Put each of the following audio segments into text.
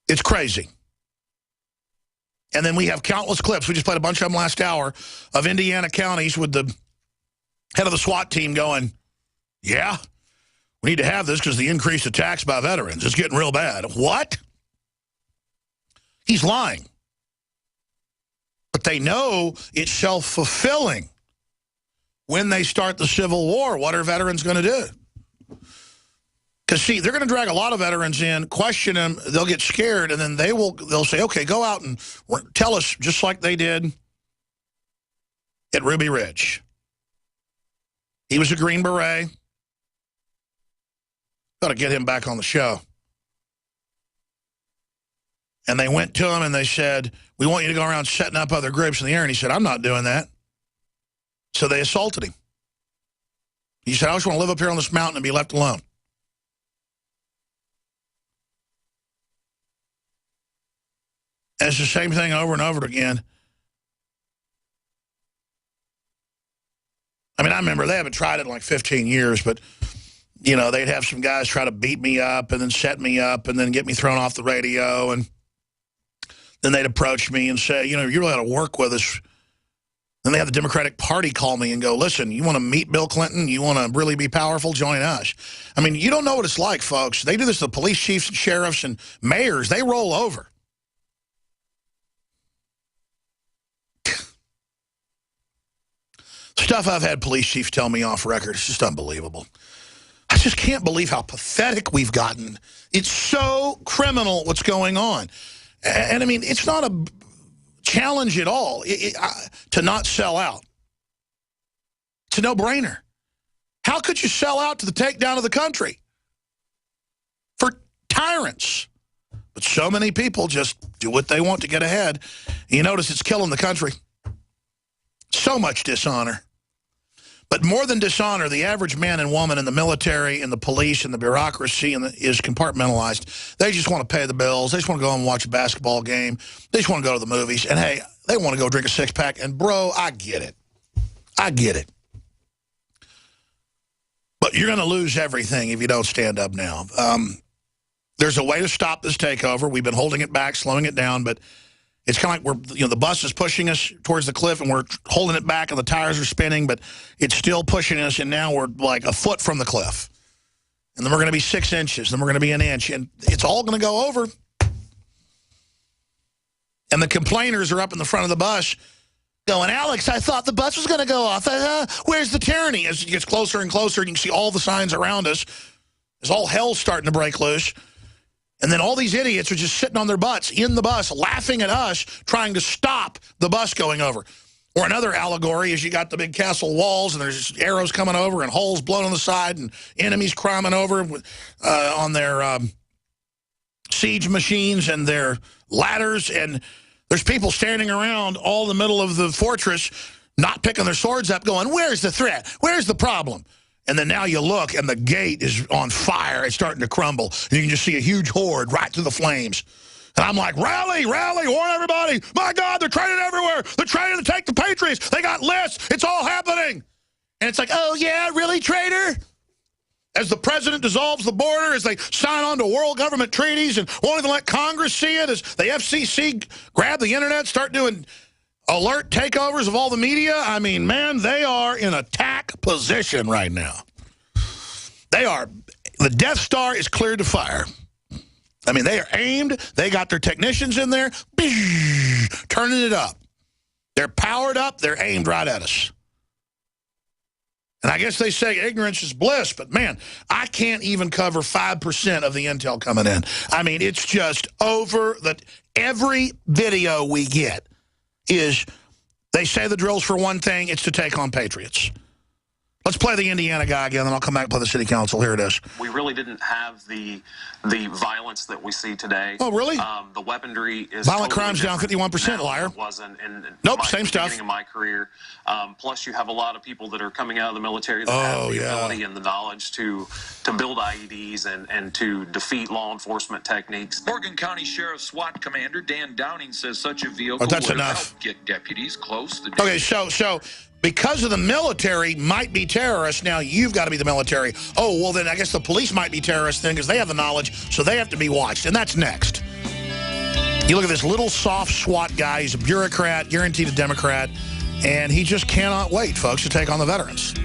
It's crazy. And then we have countless clips. We just played a bunch of them last hour of Indiana counties with the head of the SWAT team going, yeah, we need to have this because the increased attacks by veterans is getting real bad. What? He's lying. But they know it's self-fulfilling. When they start the Civil War, what are veterans going to do? Because, see, they're going to drag a lot of veterans in, question them, they'll get scared, and then they'll say, okay, go out and tell us, just like they did at Ruby Ridge. He was a Green Beret. Got to get him back on the show. And they went to him and they said, we want you to go around setting up other groups in the air. And he said, I'm not doing that. So they assaulted him. He said, I just want to live up here on this mountain and be left alone. And it's the same thing over and over again. I mean, I remember they haven't tried it in like 15 years, but, you know, they'd have some guys try to beat me up and then set me up and then get me thrown off the radio. And then they'd approach me and say, you know, you really ought to work with us. Then they had the Democratic Party call me and go, listen, you want to meet Bill Clinton? You want to really be powerful? Join us. I mean, you don't know what it's like, folks. They do this to the police chiefs and sheriffs and mayors. They roll over. Stuff I've had police chiefs tell me off record. It's just unbelievable. I just can't believe how pathetic we've gotten. It's so criminal what's going on. And I mean, it's not a challenge at all to not sell out. It's a no-brainer. How could you sell out to the takedown of the country? For tyrants. But so many people just do what they want to get ahead. And you notice it's killing the country. So much dishonor. But more than dishonor, the average man and woman in the military and the police and the bureaucracy is compartmentalized. They just want to pay the bills. They just want to go and watch a basketball game. They just want to go to the movies. And, hey, they want to go drink a six-pack. And, bro, I get it. I get it. But you're going to lose everything if you don't stand up now. There's a way to stop this takeover. We've been holding it back, slowing it down, but it's kind of like the bus is pushing us towards the cliff and we're holding it back and the tires are spinning, but it's still pushing us, and now we're like a foot from the cliff. And then we're going to be 6 inches, then we're going to be an inch, and it's all going to go over. And the complainers are up in the front of the bus going, Alex, I thought the bus was going to go off. Where's the tyranny? As it gets closer and closer, you can see all the signs around us. There's all hell starting to break loose. And then all these idiots are just sitting on their butts in the bus, laughing at us, trying to stop the bus going over. Or another allegory is you got the big castle walls, and there's arrows coming over and holes blown on the side and enemies climbing over on their siege machines and their ladders. And there's people standing around all in the middle of the fortress, not picking their swords up, going, where's the threat? Where's the problem? And then now you look, and the gate is on fire. It's starting to crumble. And you can just see a huge horde right through the flames. And I'm like, rally, rally, warn everybody. My God, they're training everywhere. They're training to take the Patriots. They got lists. It's all happening. And it's like, oh, yeah, really, traitor? As the president dissolves the border, as they sign on to world government treaties and won't even let Congress see it, as the FCC grab the internet, start doing alert takeovers of all the media. I mean, man, they are in attack position right now. They are. The Death Star is cleared to fire. I mean, they are aimed. They got their technicians in there, turning it up. They're powered up. They're aimed right at us. And I guess they say ignorance is bliss, but, man, I can't even cover 5% of the intel coming in. I mean, it's just over. Every video we get is they say the drill's for one thing, it's to take on patriots. Let's play the Indiana guy again, then I'll come back and play the city council. Here it is. We really didn't have the violence that we see today. Oh, really? The weaponry is violent totally crimes down 51%, liar. It wasn't in nope, same stuff. Beginning of my career. Plus, you have a lot of people that are coming out of the military that have the ability and the knowledge to build IEDs and to defeat law enforcement techniques. Morgan County Sheriff SWAT Commander Dan Downing says such a vehicle that's would enough. help get deputies close. Okay, so because of the military might be terrorists, now you've got to be the military. Oh, well, then I guess the police might be terrorists then because they have the knowledge, so they have to be watched. And that's next. You look at this little soft SWAT guy. He's a bureaucrat, guaranteed a Democrat, and he just cannot wait, folks, to take on the veterans.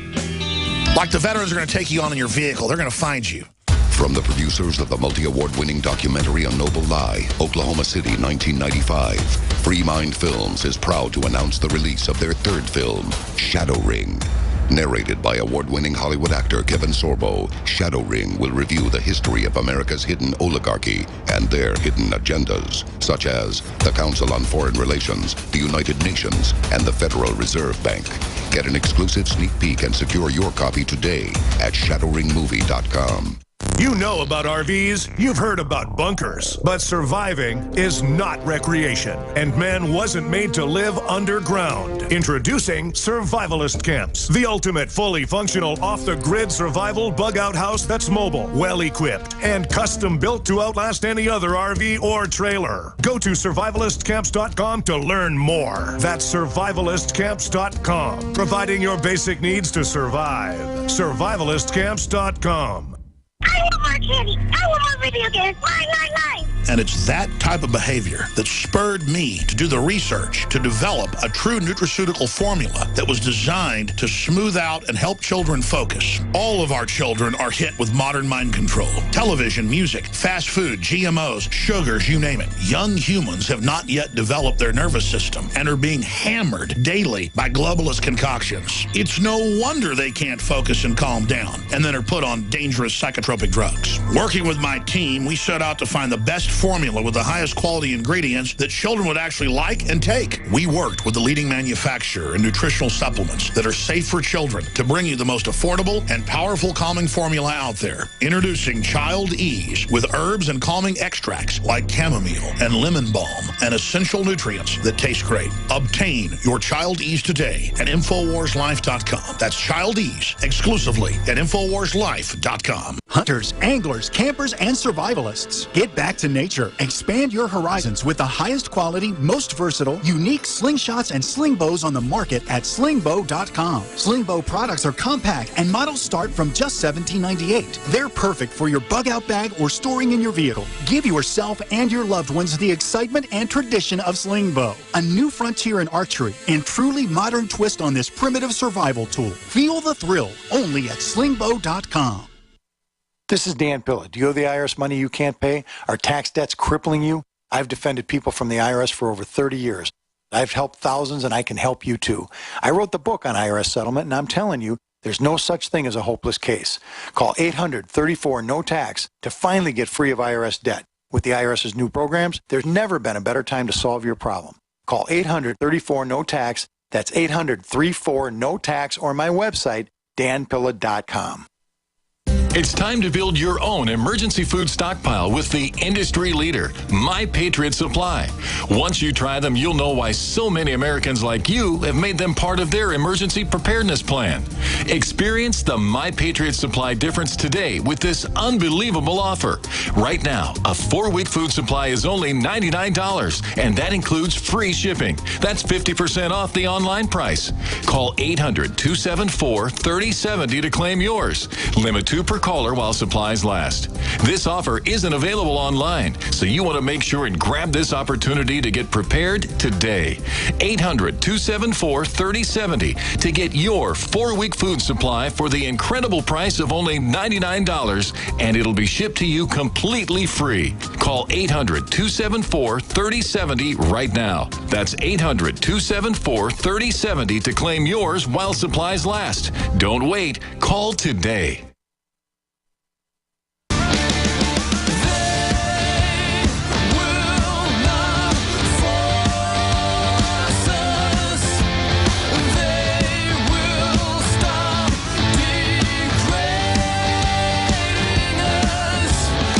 Like the veterans are going to take you on in your vehicle. They're going to find you. From the producers of the multi-award-winning documentary A Noble Lie, Oklahoma City, 1995, Free Mind Films is proud to announce the release of their third film, Shadow Ring. Narrated by award-winning Hollywood actor Kevin Sorbo, Shadow Ring will review the history of America's hidden oligarchy and their hidden agendas, such as the Council on Foreign Relations, the United Nations, and the Federal Reserve Bank. Get an exclusive sneak peek and secure your copy today at shadowringmovie.com. You know about RVs, you've heard about bunkers, but surviving is not recreation, and man wasn't made to live underground. Introducing Survivalist Camps, the ultimate fully functional off-the-grid survival bug-out house that's mobile, well-equipped, and custom-built to outlast any other RV or trailer. Go to survivalistcamps.com to learn more. That's survivalistcamps.com, providing your basic needs to survive. Survivalistcamps.com. I want more candy. I want more video games. Line. And it's that type of behavior that spurred me to do the research to develop a true nutraceutical formula that was designed to smooth out and help children focus. All of our children are hit with modern mind control. Television, music, fast food, GMOs, sugars, you name it. Young humans have not yet developed their nervous system and are being hammered daily by globalist concoctions. It's no wonder they can't focus and calm down and then are put on dangerous psychotropic drugs. Working with my team, we set out to find the best formula with the highest quality ingredients that children would actually like and take. We worked with the leading manufacturer in nutritional supplements that are safe for children to bring you the most affordable and powerful calming formula out there. Introducing Child Ease with herbs and calming extracts like chamomile and lemon balm and essential nutrients that taste great. Obtain your Child Ease today at InfoWarsLife.com. That's Child Ease exclusively at InfoWarsLife.com. Hunters, anglers, campers, and survivalists. Get back to nature. Expand your horizons with the highest quality, most versatile, unique slingshots and sling bows on the market at slingbow.com. Slingbow products are compact and models start from just $17.98. They're perfect for your bug-out bag or storing in your vehicle. Give yourself and your loved ones the excitement and tradition of Slingbow, a new frontier in archery and truly modern twist on this primitive survival tool. Feel the thrill only at slingbow.com. This is Dan Pilla. Do you owe the IRS money you can't pay? Are tax debts crippling you? I've defended people from the IRS for over 30 years. I've helped thousands, and I can help you too. I wrote the book on IRS settlement, and I'm telling you, there's no such thing as a hopeless case. Call 800-34-NO-TAX to finally get free of IRS debt. With the IRS's new programs, there's never been a better time to solve your problem. Call 800-34-NO-TAX. That's 800-34-NO-TAX, or my website, danpilla.com. It's time to build your own emergency food stockpile with the industry leader, My Patriot Supply. Once you try them, you'll know why so many Americans like you have made them part of their emergency preparedness plan. Experience the My Patriot Supply difference today with this unbelievable offer. Right now, a 4-week food supply is only $99, and that includes free shipping. That's 50% off the online price. Call 800-274-3070 to claim yours. Limit 2 per caller while supplies last. This offer isn't available online, so you want to make sure and grab this opportunity to get prepared today. 800-274-3070 to get your 4-week food supply for the incredible price of only $99, and it'll be shipped to you completely free. Call 800-274-3070 right now. That's 800-274-3070 to claim yours while supplies last. Don't wait. Call today.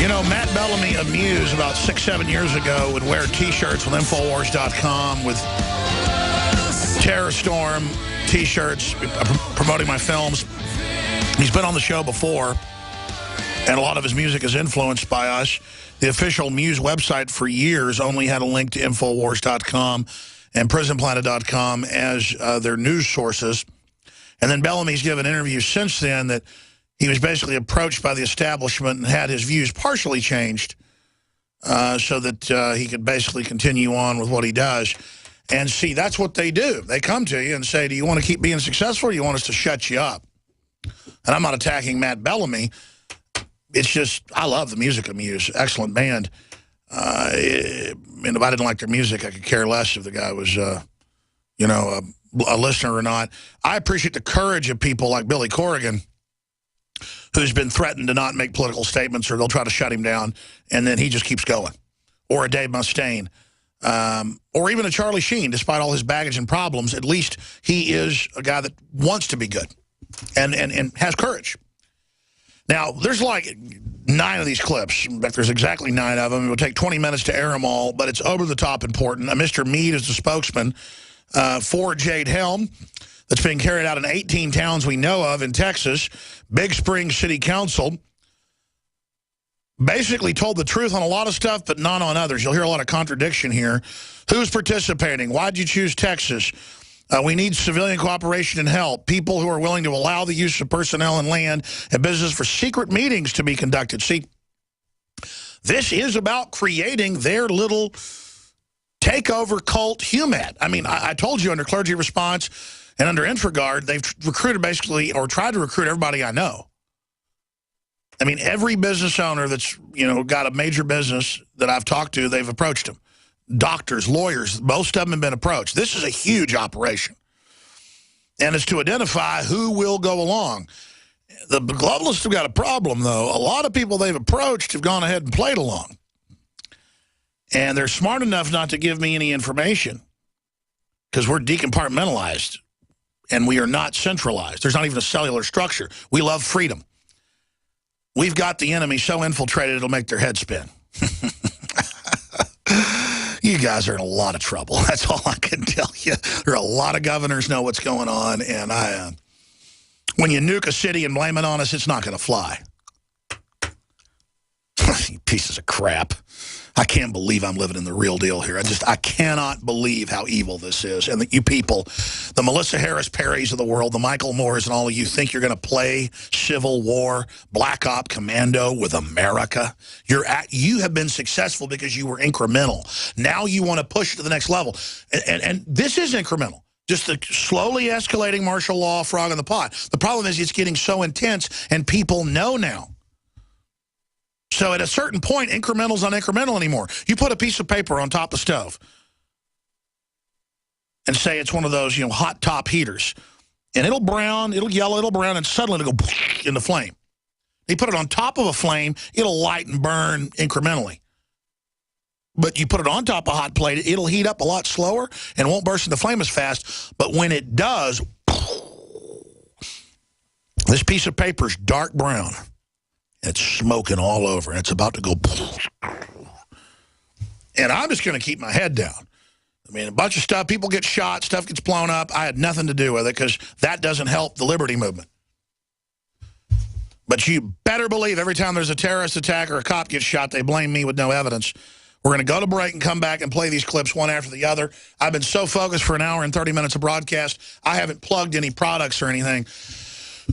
You know, Matt Bellamy of Muse about 6-7 years ago would wear T-shirts with Infowars.com with Terror Storm T-shirts promoting my films. He's been on the show before, and a lot of his music is influenced by us. The official Muse website for years only had a link to Infowars.com and PrisonPlanet.com as their news sources. And then Bellamy's given interviews since then that he was basically approached by the establishment and had his views partially changed so that he could basically continue on with what he does. And see, that's what they do. They come to you and say, do you want to keep being successful or do you want us to shut you up? And I'm not attacking Matt Bellamy. It's just, I love the music of Muse. Excellent band. And if I didn't like their music, I could care less if the guy was, you know, a listener or not. I appreciate the courage of people like Billy Corrigan, who's been threatened to not make political statements or they'll try to shut him down, and then he just keeps going. Or a Dave Mustaine. Or even a Charlie Sheen, despite all his baggage and problems, at least he is a guy that wants to be good and has courage. Now, there's like 9 of these clips. In fact, there's exactly 9 of them. It will take 20 minutes to air them all, but it's over-the-top important. Mr. Meade is the spokesman for Jade Helm that's being carried out in 18 towns we know of in Texas. Big Spring City Council basically told the truth on a lot of stuff, but not on others. You'll hear a lot of contradiction here. Who's participating? Why'd you choose Texas? We need civilian cooperation and help. People who are willing to allow the use of personnel and land and business for secret meetings to be conducted. See, this is about creating their little takeover cult HUMAT. I mean, I told you under Clergy Response and under InfraGard, they've recruited basically, or tried to recruit everybody I know. I mean, every business owner that's, you know, got a major business that I've talked to, they've approached them. Doctors, lawyers, most of them have been approached. This is a huge operation. And it's to identify who will go along. The globalists have got a problem, though. A lot of people they've approached have gone ahead and played along. And they're smart enough not to give me any information because we're decompartmentalized and we are not centralized. There's not even a cellular structure. We love freedom. We've got the enemy so infiltrated it'll make their head spin. You guys are in a lot of trouble. That's all I can tell you. There are a lot of governors know what's going on, and when you nuke a city and blame it on us, it's not going to fly. You pieces of crap. I can't believe I'm living in the real deal here. I cannot believe how evil this is. And that you people, the Melissa Harris Perrys of the world, the Michael Moores and all of you think you're going to play Civil War, Black Op Commando with America. You have been successful because you were incremental. Now you want to push it to the next level. And this is incremental. Just the slowly escalating martial law, frog in the pot. The problem is it's getting so intense and people know now. So at a certain point, incremental's not incremental anymore. You put a piece of paper on top of the stove and say it's one of those, you know, hot top heaters. And it'll brown, it'll yellow, it'll brown, and suddenly it'll go in the flame. You put it on top of a flame, it'll light and burn incrementally. But you put it on top of a hot plate, it'll heat up a lot slower and won't burst in the flame as fast. But when it does, this piece of paper is dark brown. It's smoking all over, and it's about to go. And I'm just going to keep my head down. I mean, a bunch of stuff, people get shot, stuff gets blown up. I had nothing to do with it because that doesn't help the liberty movement. But you better believe every time there's a terrorist attack or a cop gets shot, they blame me with no evidence. We're going to go to break and come back and play these clips one after the other. I've been so focused for an hour and 30 minutes of broadcast, I haven't plugged any products or anything.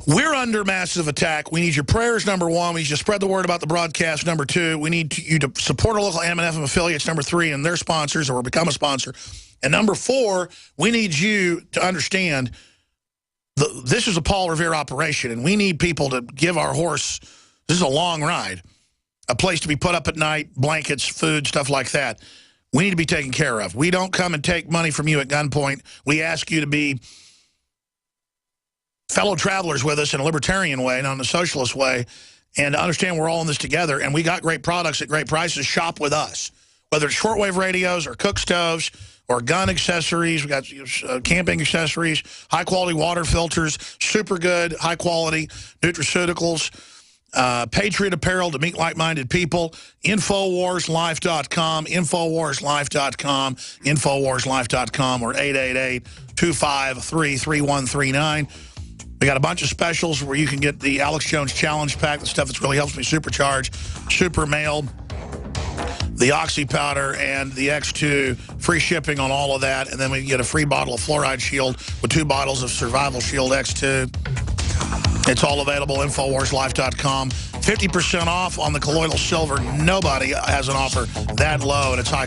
We're under massive attack. We need your prayers, number 1. We need you to spread the word about the broadcast, number 2. We need you to support our local AM/FM affiliates, number 3, and their sponsors or become a sponsor. And number 4, we need you to understand this is a Paul Revere operation, and we need people to give our horse, this is a long ride, a place to be put up at night, blankets, food, stuff like that. We need to be taken care of. We don't come and take money from you at gunpoint. We ask you to be fellow travelers with us in a libertarian way, not in a socialist way, and to understand we're all in this together, and we got great products at great prices. Shop with us. Whether it's shortwave radios or cook stoves or gun accessories, we got camping accessories, high-quality water filters, super good, high-quality nutraceuticals, Patriot apparel to meet like-minded people, InfoWarsLife.com, InfoWarsLife.com, InfoWarsLife.com, or 888-253-3139. We got a bunch of specials where you can get the Alex Jones Challenge Pack, the stuff that really helps me supercharge, Super Mail, the Oxy Powder, and the X2, free shipping on all of that. And then we get a free bottle of Fluoride Shield with 2 bottles of Survival Shield X2. It's all available, InfoWarsLife.com. 50% off on the colloidal silver. Nobody has an offer that low, and it's high